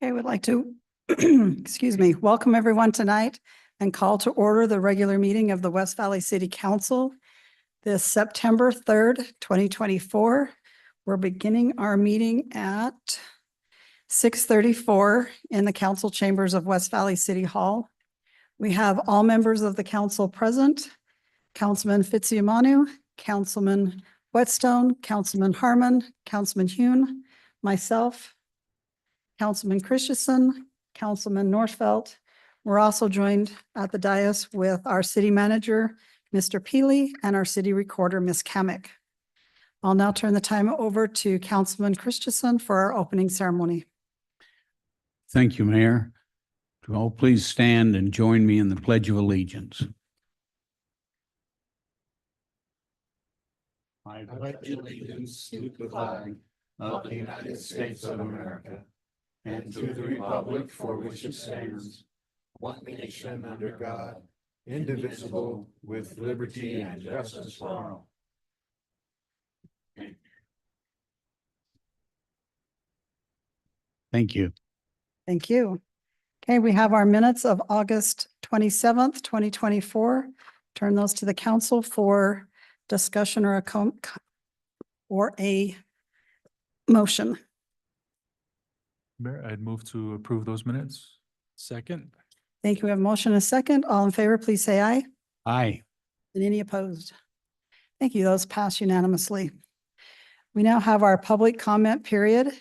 Okay, we'd like to, excuse me, welcome everyone tonight and call to order the regular meeting of the West Valley City Council this September 3rd, 2024. We're beginning our meeting at 6:34 in the council chambers of West Valley City Hall. We have all members of the council present: Councilman Fitzsiumanu, Councilman Whetstone, Councilman Harmon, Councilman Hune, myself, Councilman Christensen, Councilman Norfelt. We're also joined at the dais with our city manager, Mr. Peely, and our city recorder, Ms. Kamick. I'll now turn the time over to Councilman Christensen for our opening ceremony. Thank you, Mayor. To all please stand and join me in the Pledge of Allegiance. I pledge allegiance to the flag of the United States of America and to the republic for which it stands, one nation under God, indivisible, with liberty and justice for all. Thank you. Thank you. Okay, we have our minutes of August 27th, 2024. Turn those to the council for discussion or a motion. Mayor, I'd move to approve those minutes. Second. Thank you. We have a motion and a second. All in favor, please say aye. Aye. And any opposed? Thank you. Those pass unanimously. We now have our public comment period.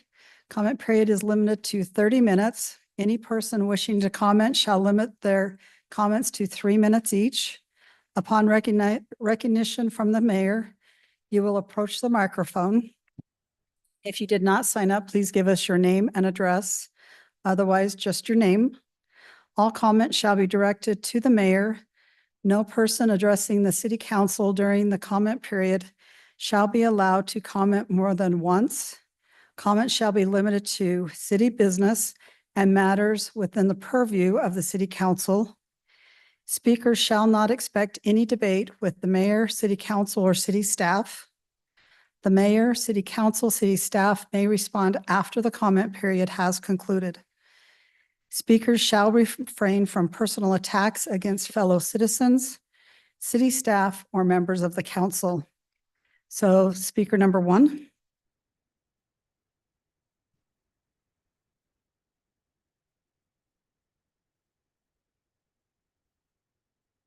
Comment period is limited to 30 minutes. Any person wishing to comment shall limit their comments to 3 minutes each. Upon recognition from the mayor, you will approach the microphone. If you did not sign up, please give us your name and address. Otherwise, just your name. All comments shall be directed to the mayor. No person addressing the city council during the comment period shall be allowed to comment more than once. Comments shall be limited to city business and matters within the purview of the city council. Speakers shall not expect any debate with the mayor, city council, or city staff. The mayor, city council, city staff may respond after the comment period has concluded. Speakers shall refrain from personal attacks against fellow citizens, city staff, or members of the council. So, speaker number one.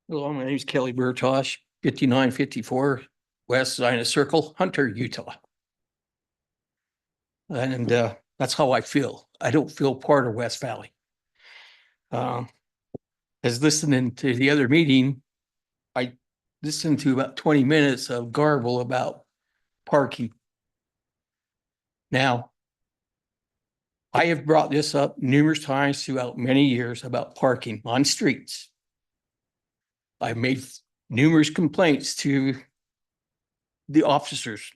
Hello, my name is Kelly Bertosh, 5954 West Zina Circle, Hunter, Utah. And that's how I feel. I don't feel part of West Valley. As listening to the other meeting, I listened to about 20 minutes of garble about parking. Now, I have brought this up numerous times throughout many years about parking on streets. I've made numerous complaints to the officers.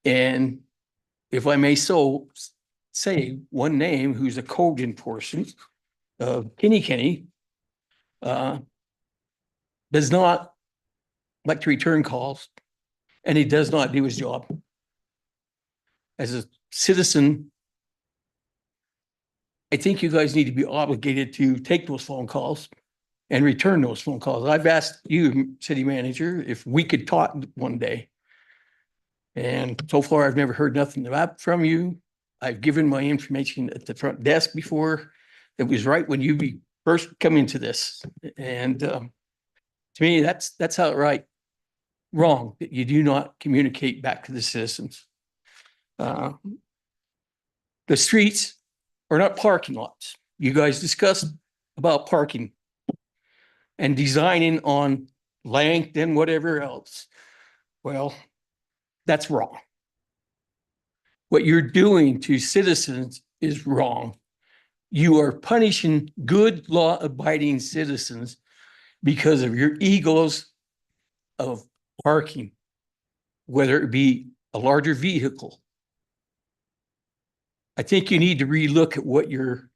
And if I may so say one name, who's a code enforcement, Kenny, does not like to return calls, and he does not do his job. As a citizen, I think you guys need to be obligated to take those phone calls and return those phone calls. I've asked you, city manager, if we could talk one day. And so far, I've never heard nothing about from you. I've given my information at the front desk before. It was right when you first come into this. And to me, that's outright wrong, that you do not communicate back to the citizens. The streets are not parking lots. You guys discussed about parking and designing on length and whatever else. Well, that's wrong. What you're doing to citizens is wrong. You are punishing good law-abiding citizens because of your egos of parking, whether it be a larger vehicle. I think you need to relook at what you're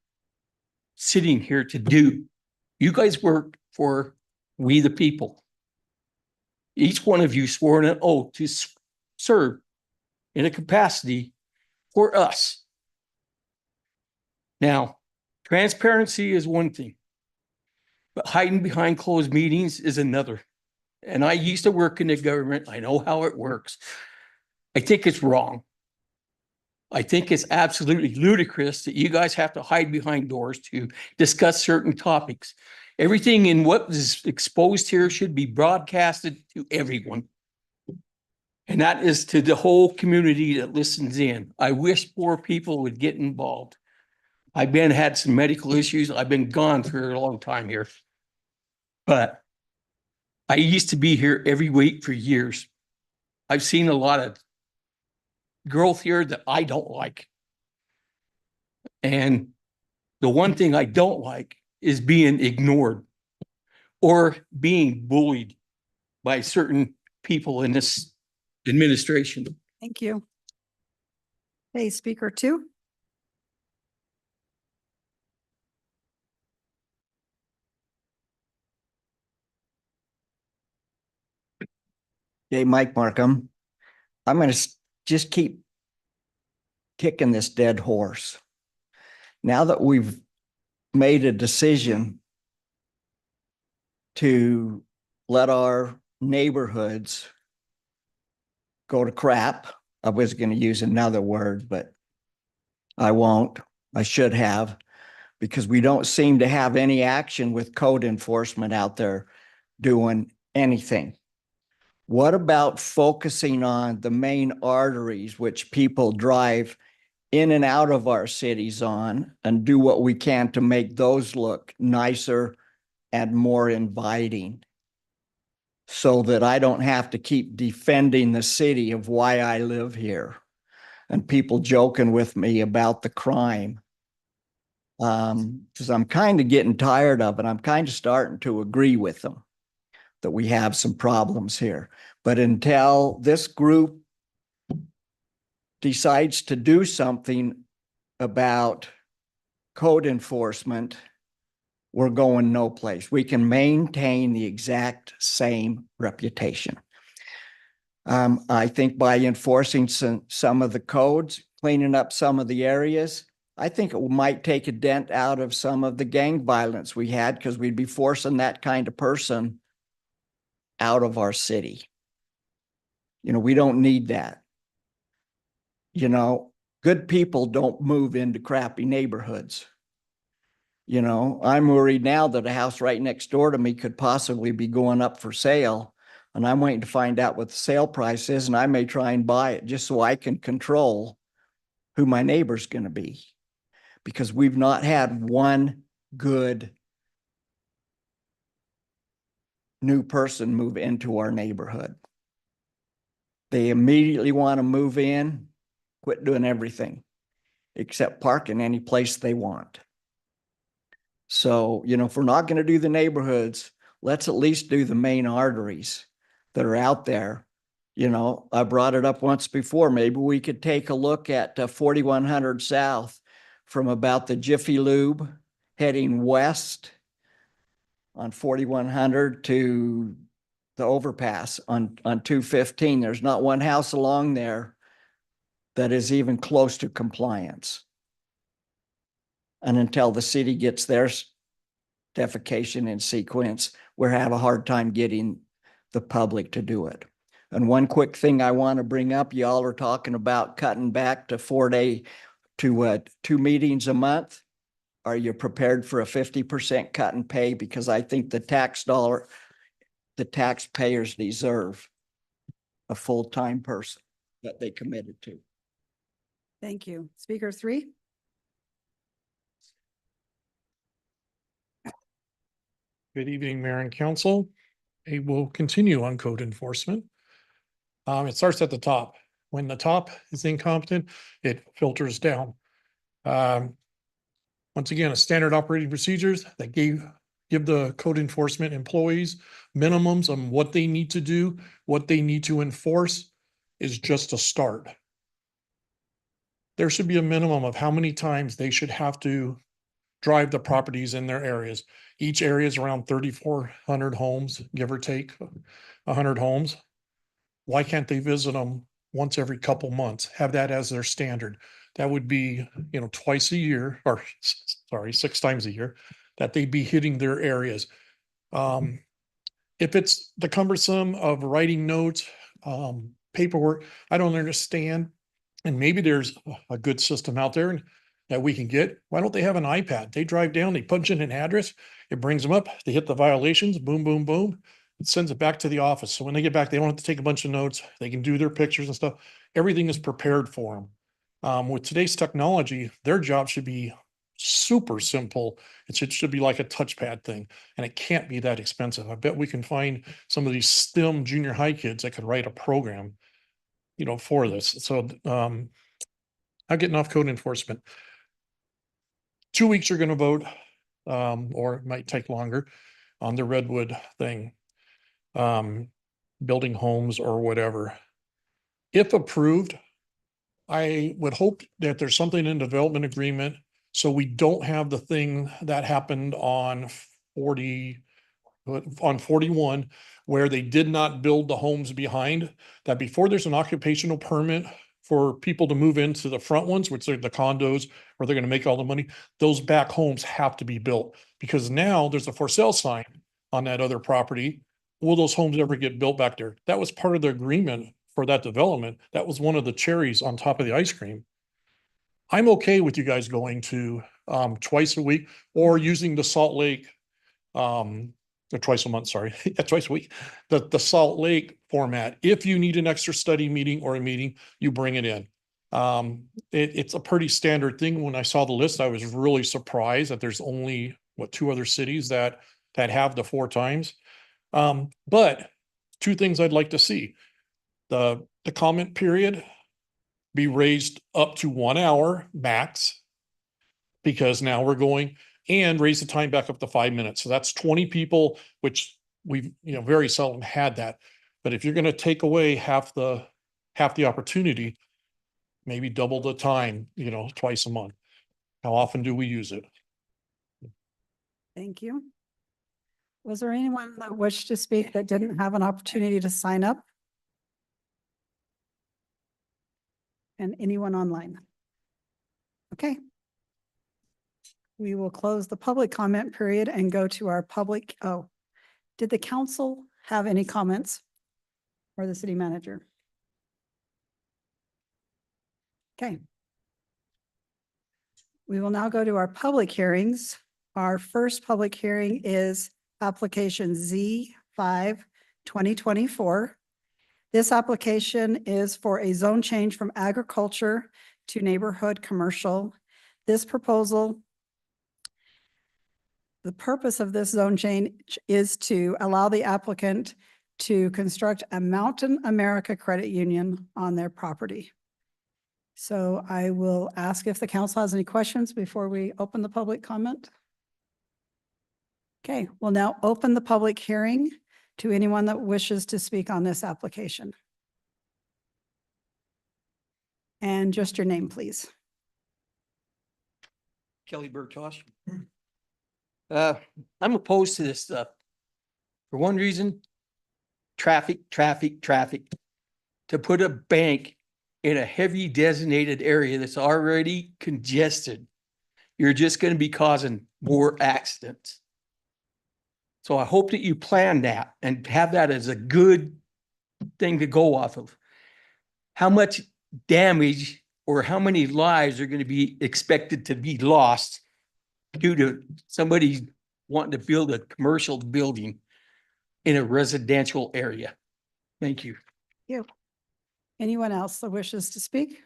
sitting here to do. You guys work for we the people. Each one of you swore an oath to serve in a capacity for us. Now, transparency is one thing, but hiding behind closed meetings is another. And I used to work in the government. I know how it works. I think it's wrong. I think it's absolutely ludicrous that you guys have to hide behind doors to discuss certain topics. Everything in what is exposed here should be broadcasted to everyone. And that is to the whole community that listens in. I wish more people would get involved. I've had some medical issues. I've been gone for a long time here. But I used to be here every week for years. I've seen a lot of growth here that I don't like. And the one thing I don't like is being ignored or being bullied by certain people in this administration. Thank you. Hey, speaker 2. Hey, Mike Markham, I'm going to just keep kicking this dead horse. Now that we've made a decision to let our neighborhoods go to crap, I was going to use another word, but I won't. I should have, because we don't seem to have any action with code enforcement out there doing anything. What about focusing on the main arteries which people drive in and out of our cities on, and do what we can to make those look nicer and more inviting, so that I don't have to keep defending the city of why I live here and people joking with me about the crime. Because I'm kind of getting tired of it. I'm kind of starting to agree with them that we have some problems here. But until this group decides to do something about code enforcement, we're going no place. We can maintain the exact same reputation. I think by enforcing some of the codes, cleaning up some of the areas, I think it might take a dent out of some of the gang violence we had, because we'd be forcing that kind of person out of our city. You know, we don't need that. You know, good people don't move into crappy neighborhoods. You know, I'm worried now that a house right next door to me could possibly be going up for sale, and I'm waiting to find out what the sale price is, and I may try and buy it just so I can control who my neighbor's going to be, because we've not had one good new person move into our neighborhood. They immediately want to move in, quit doing everything except parking any place they want. So, you know, if we're not going to do the neighborhoods, let's at least do the main arteries that are out there. You know, I brought it up once before. Maybe we could take a look at 4100 South from about the Jiffy Lube heading west on 4100 to the overpass on 215. There's not one house along there that is even close to compliance. And until the city gets their defecation in sequence, we're having a hard time getting the public to do it. And one quick thing I want to bring up, y'all are talking about cutting back to 4-day to 2 meetings a month. Are you prepared for a 50% cut in pay? Because I think the taxpayers deserve a full-time person that they committed to. Thank you. Speaker 3. Good evening, Mayor and Council. We'll continue on code enforcement. It starts at the top. When the top is incompetent, it filters down. Once again, a standard operating procedures that give the code enforcement employees minimums on what they need to do, what they need to enforce is just a start. There should be a minimum of how many times they should have to drive the properties in their areas. Each area is around 3,400 homes, give or take 100 homes. Why can't they visit them once every couple months? Have that as their standard. that would be, twice a year, or sorry, 6 times a year, that they'd be hitting their areas. If it's the cumbersome of writing notes, paperwork, I don't understand. And maybe there's a good system out there that we can get. Why don't they have an iPad? They drive down, they punch in an address, it brings them up, they hit the violations, boom, boom, boom. It sends it back to the office. So when they get back, they don't have to take a bunch of notes. They can do their pictures and stuff. Everything is prepared for them. With today's technology, their job should be super simple. It should be like a touchpad thing, and it can't be that expensive. I bet we can find some of these STEM junior high kids that could write a program, for this. So, I'm getting off code enforcement. 2 weeks you're going to vote, or it might take longer on the Redwood thing. Building homes or whatever. If approved, I would hope that there's something in development agreement so we don't have the thing that happened on 41 where they did not build the homes behind, that before there's an occupational permit for people to move into the front ones, which are the condos where they're going to make all the money, those back homes have to be built, because now there's a for sale sign on that other property. Will those homes ever get built back there? That was part of the agreement for that development. That was one of the cherries on top of the ice cream. I'm okay with you guys going to twice a week or using the Salt Lake, or twice a month, sorry, yeah, twice a week, the Salt Lake format. If you need an extra study meeting or a meeting, you bring it in. It's a pretty standard thing. When I saw the list, I was really surprised that there's only, 2 other cities that have the 4 times. But 2 things I'd like to see. The comment period be raised up to 1 hour max, because now we're going, and raise the time back up to 5 minutes. So that's 20 people, which we've, very seldom had that. But if you're going to take away half the opportunity, maybe double the time, twice a month. How often do we use it? Thank you. Was there anyone that wished to speak that didn't have an opportunity to sign up? And anyone online? Okay. We will close the public comment period and go to our public. Oh, did the council have any comments or the city manager? Okay. We will now go to our public hearings. Our first public hearing is application Z5 2024. This application is for a zone change from agriculture to neighborhood commercial. This proposal, the purpose of this zone change is to allow the applicant to construct a Mountain America Credit Union on their property. So I will ask if the council has any questions before we open the public comment. Okay, we'll now open the public hearing to anyone that wishes to speak on this application. And just your name, please. Kelly Bertosh. I'm opposed to this stuff. For one reason, traffic. To put a bank in a heavy designated area that's already congested, you're just going to be causing more accidents. So I hope that you plan that and have that as a good thing to go off of. How much damage or how many lives are going to be expected to be lost due to somebody wanting to build a commercial building in a residential area? Thank you. Anyone else that wishes to speak?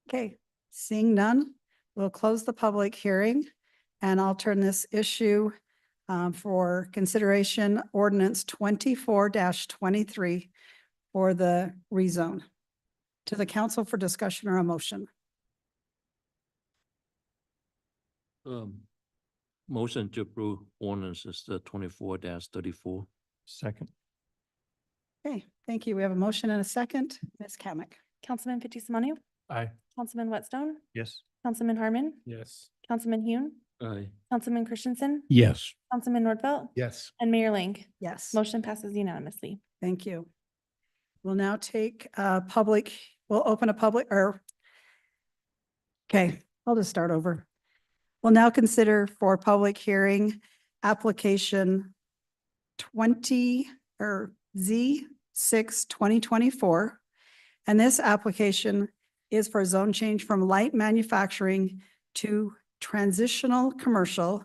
Okay, seeing none, we'll close the public hearing and I'll turn this issue for consideration ordinance 24-23 for the rezone to the council for discussion or a motion. Motion to approve ordinances 24-34. Second. Okay, thank you. We have a motion and a second. Ms. Kamic. Councilman Fitzie Umanu, Aye. Councilman Whitstone, Yes. Councilman Harmon, Yes. Councilman Hune, Aye. Councilman Christensen, Yes. Councilman Nordfelt, Yes. and Mayor Ling. Yes. Motion passes unanimously. Thank you. We'll now take public we'll open a public or, okay, I'll just start over. We'll now consider for public hearing application 20 or Z6/2024. And this application is for zone change from light manufacturing to transitional commercial.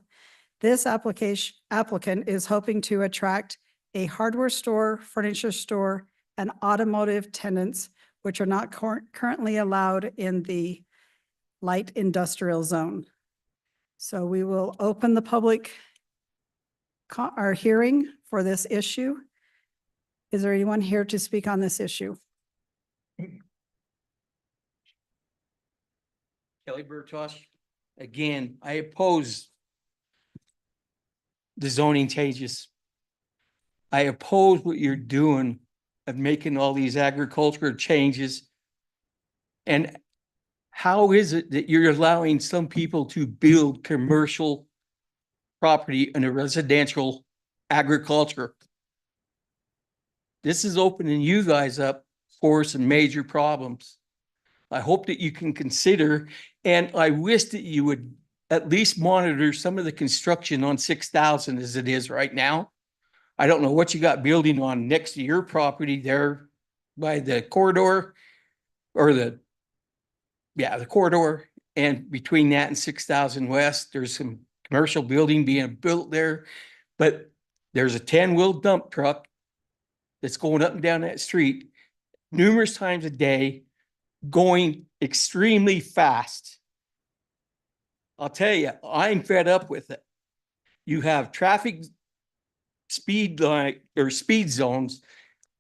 This applicant is hoping to attract a hardware store, furniture store, and automotive tenants, which are not currently allowed in the light industrial zone. So we will open the public our hearing for this issue. Is there anyone here to speak on this issue? Kelly Bertosh, again, I oppose the zoning changes. I oppose what you're doing of making all these agricultural changes. And how is it that you're allowing some people to build commercial property in a residential agriculture? This is opening you guys up for some major problems. I hope that you can consider, and I wish that you would at least monitor some of the construction on 6,000 as it is right now. I don't know what you got building on next to your property there by the corridor or the corridor, and between that and 6,000 West, there's some commercial building being built there, but there's a 10-wheel dump truck that's going up and down that street numerous times a day, going extremely fast. I'll tell you, I'm fed up with it. You have traffic speed line or speed zones,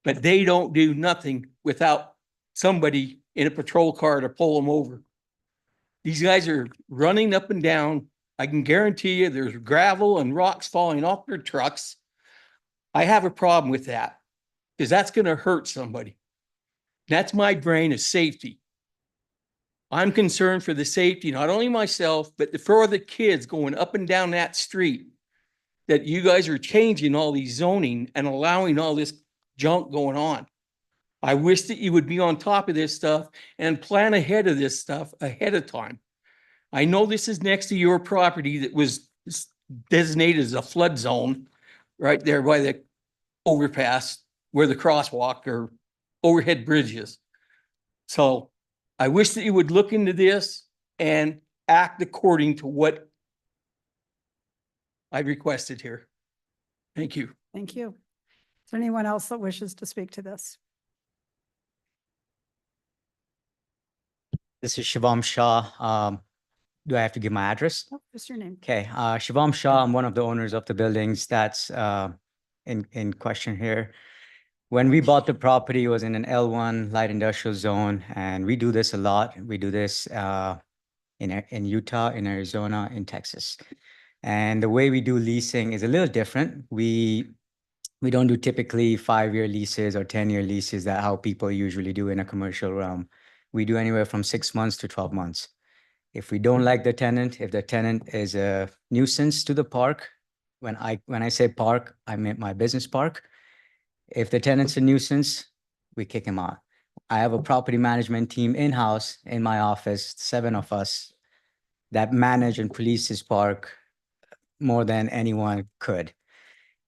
but they don't do nothing without somebody in a patrol car to pull them over. These guys are running up and down. I can guarantee you there's gravel and rocks falling off their trucks. I have a problem with that because that's going to hurt somebody. That's my brain of safety. I'm concerned for the safety, not only myself, but for the kids going up and down that street, that you guys are changing all these zoning and allowing all this junk going on. I wish that you would be on top of this stuff and plan ahead of this stuff ahead of time. I know this is next to your property that was designated as a flood zone right there by the overpass where the crosswalk or overhead bridge is. So I wish that you would look into this and act according to what I requested here. Thank you. Thank you. Is there anyone else that wishes to speak to this? This is Shivam Shah. Do I have to give my address? Oh, just your name. Okay, Shivam Shah, I'm one of the owners of the buildings that's in question here. When we bought the property, it was in an L1 light industrial zone, and we do this a lot. We do this in Utah, in Arizona, in Texas. And the way we do leasing is a little different. We don't do typically 5-year leases or 10-year leases that how people usually do in a commercial realm. We do anywhere from 6 months to 12 months. If we don't like the tenant, if the tenant is a nuisance to the park, when I say park, I meant my business park. If the tenant's a nuisance, we kick him out. I have a property management team in-house in my office, 7 of us that manage and police this park more than anyone could.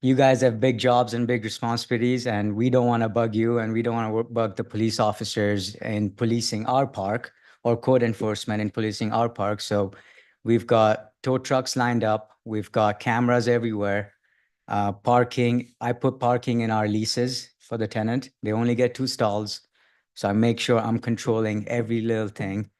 You guys have big jobs and big responsibilities, and we don't want to bug you, and we don't want to bug the police officers in policing our park or code enforcement in policing our park. So we've got tow trucks lined up. We've got cameras everywhere. Parking, I put parking in our leases for the tenant. They only get 2 stalls. So I make sure I'm controlling every little thing.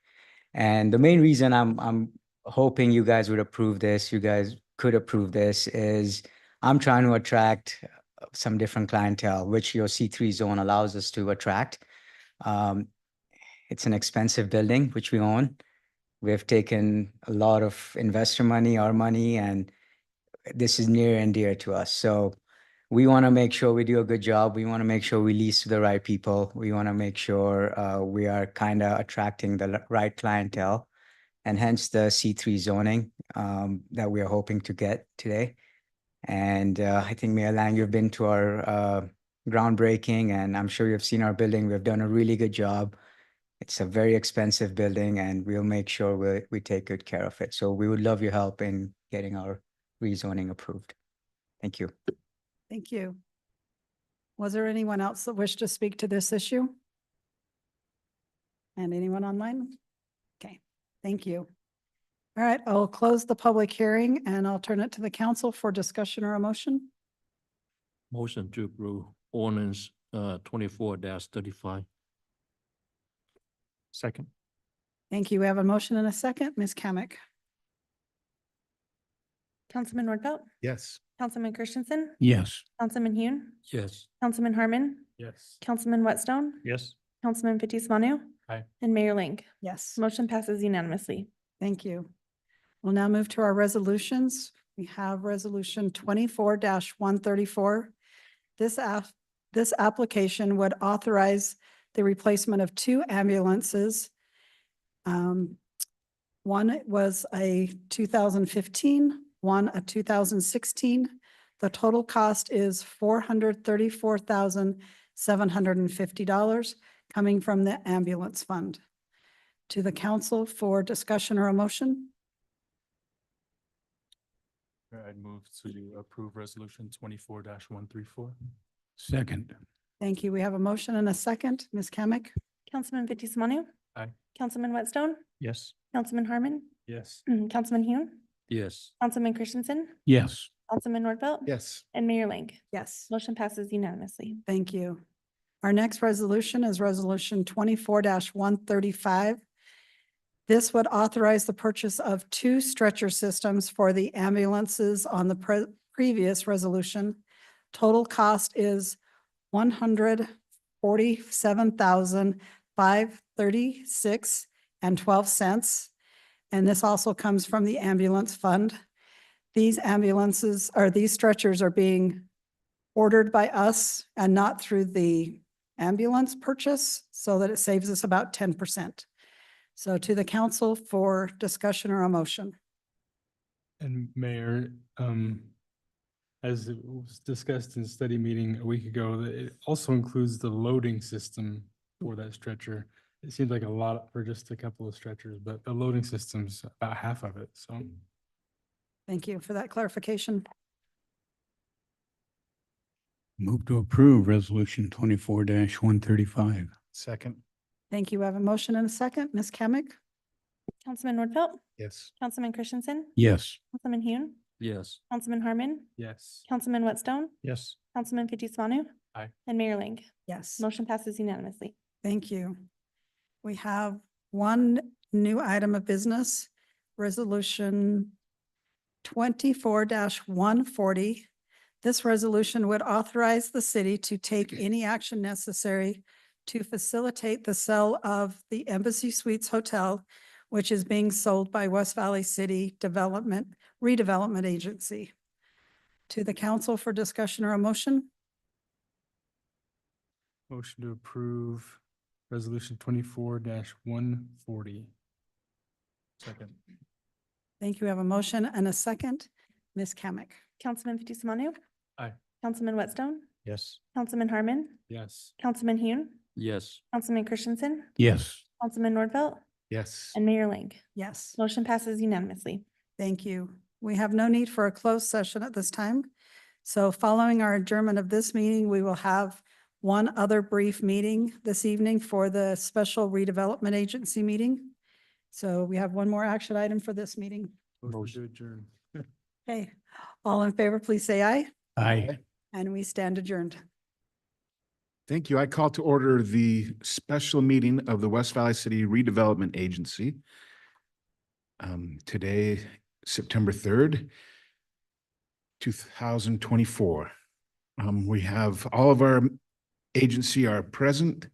And the main reason I'm hoping you guys would approve this, you guys could approve this, is I'm trying to attract some different clientele, which your C3 zone allows us to attract. It's an expensive building, which we own. We've taken a lot of investor money, our money, and this is near and dear to us. So we want to make sure we do a good job. We want to make sure we lease to the right people. We want to make sure we are kind of attracting the right clientele, and hence the C3 zoning that we are hoping to get today. And I think Mayor Lang, you've been to our groundbreaking, and I'm sure you've seen our building. We've done a really good job. It's a very expensive building and we'll make sure we take good care of it. So we would love your help in getting our rezoning approved. Thank you. Thank you. Was there anyone else that wished to speak to this issue? And anyone online? Okay, thank you. All right, I'll close the public hearing and I'll turn it to the council for discussion or a motion. Motion to approve ordinance 24-35. Second. Thank you. We have a motion and a second. Ms. Kamic. Councilman Nordfelt, Yes. Councilman Christensen, Yes. Councilman Hune, Yes. Councilman Harmon, Yes. Councilman Whitstone, Yes. Councilman Fitzie Umanu. Aye. And Mayor Ling. Yes, Motion passes unanimously. thank you. We'll now move to our resolutions. We have resolution 24-134. This application would authorize the replacement of 2 ambulances. One was a 2015, one a 2016. The total cost is $434,750 coming from the ambulance fund. To the council for discussion or a motion. I'd move to approve resolution 24-134. Second. Thank you. We have a motion and a second. Ms. Kamic. Councilman Fitzie Umanu. Aye. Councilman Whitstone, Yes. Councilman Harmon, Yes. Councilman Hune, Yes. Councilman Christensen, Yes. Councilman Nordfelt. Yes. And Mayor Ling. Yes. Motion passes unanimously. Thank you. Our next resolution is resolution 24-135. This would authorize the purchase of 2 stretcher systems for the ambulances on the previous resolution. Total cost is $147,536.12. And this also comes from the ambulance fund. These stretchers are being ordered by us and not through the ambulance purchase, so that it saves us about 10%. So to the council for discussion or a motion. And Mayor, as it was discussed in study meeting a week ago, that it also includes the loading system for that stretcher. It seems like a lot for just a couple of stretchers, but the loading system's about half of it, so. Thank you for that clarification. Move to approve resolution 24-135. Second. Thank you. We have a motion and a second. Ms. Kamic. Councilman Nordfelt, Yes. Councilman Christensen, Yes. Councilman Hune, Yes. Councilman Harmon, Yes. Councilman Whitstone, Yes. Councilman Fitzie Umanu. Aye. And Mayor Ling. Yes, Motion passes unanimously. thank you. We have one new item of business, resolution 24-140. This resolution would authorize the city to take any action necessary to facilitate the sale of the Embassy Suites Hotel, which is being sold by West Valley City Redevelopment Agency. To the council for discussion or a motion. Motion to approve resolution 24-140. Second. Thank you. We have a motion and a second. Ms. Kamic. Councilman Fitzie Umanu. Aye. Councilman Whitstone, Yes. Councilman Harmon, Yes. Councilman Hune, Yes. Councilman Christensen, Yes. Councilman Nordfelt, Yes. and Mayor Ling. Yes. Motion passes unanimously. Thank you. We have no need for a closed session at this time. So following our adjournment of this meeting, we will have one other brief meeting this evening for the special redevelopment agency meeting. So we have one more action item for this meeting. Motion to adjourn. Okay, all in favor, please say aye, Aye. and we stand adjourned. Thank you. I call to order the special meeting of the West Valley City Redevelopment Agency. Today, September 3rd, 2024. We have all of our agency are present.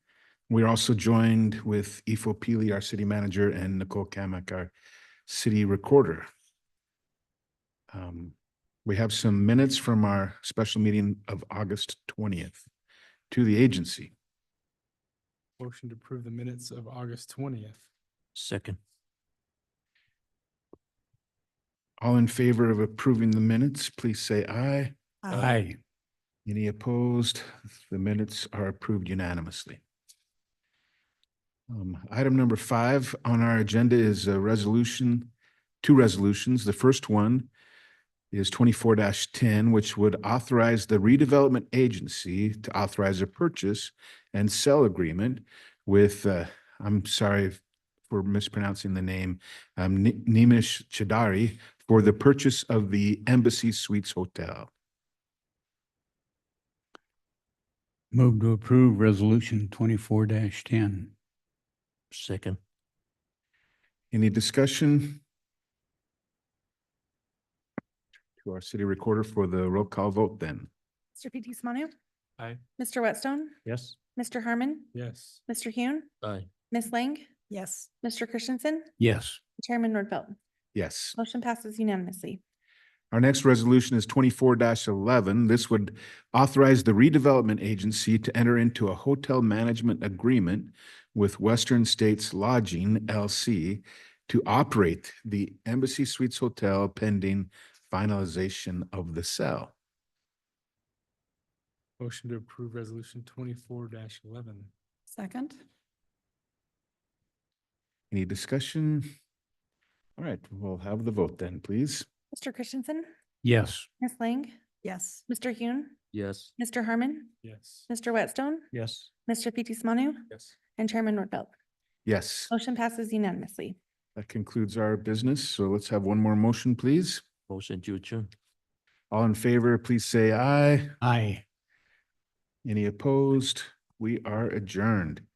We're also joined with Ifo Pili, our city manager, and Nicole Kamic, our city recorder. We have some minutes from our special meeting of August 20th to the agency. Motion to approve the minutes of August 20th. Second. All in favor of approving the minutes, please say aye. Aye. Any opposed? The minutes are approved unanimously. Item number 5 on our agenda is two resolutions. The first one is 24-10, which would authorize the redevelopment agency to authorize a purchase and sell agreement with, I'm sorry for mispronouncing the name, Nimish Chidari for the purchase of the Embassy Suites Hotel. Move to approve resolution 24-10. Second. Any discussion? To our city recorder for the roll call vote then. Mr. PT Simonu. Aye. Mr. Whitstone, Yes. Mr. Harmon, Yes. Mr. Hune, Aye. Ms. Lang, Yes. Mr. Christensen, Yes. Chairman Nordfelt. Yes. Motion passes unanimously. Our next resolution is 24-11. This would authorize the redevelopment agency to enter into a hotel management agreement with Western States Lodging LC to operate the Embassy Suites Hotel pending finalization of the sale. Motion to approve resolution 24-11. Second? Any discussion? All right, we'll have the vote then, please. Mr. Christensen, Yes. Ms. Lang, Yes. Mr. Hune, Yes. Mr. Harmon, Yes. Mr. Whitstone, Yes. Mr. PT Simonu, Yes. and Chairman Nordfelt. Yes, Motion passes unanimously. that concludes our business. So let's have one more motion, please. Motion to adjourn. All in favor, please say aye. Aye. Any opposed? We are adjourned.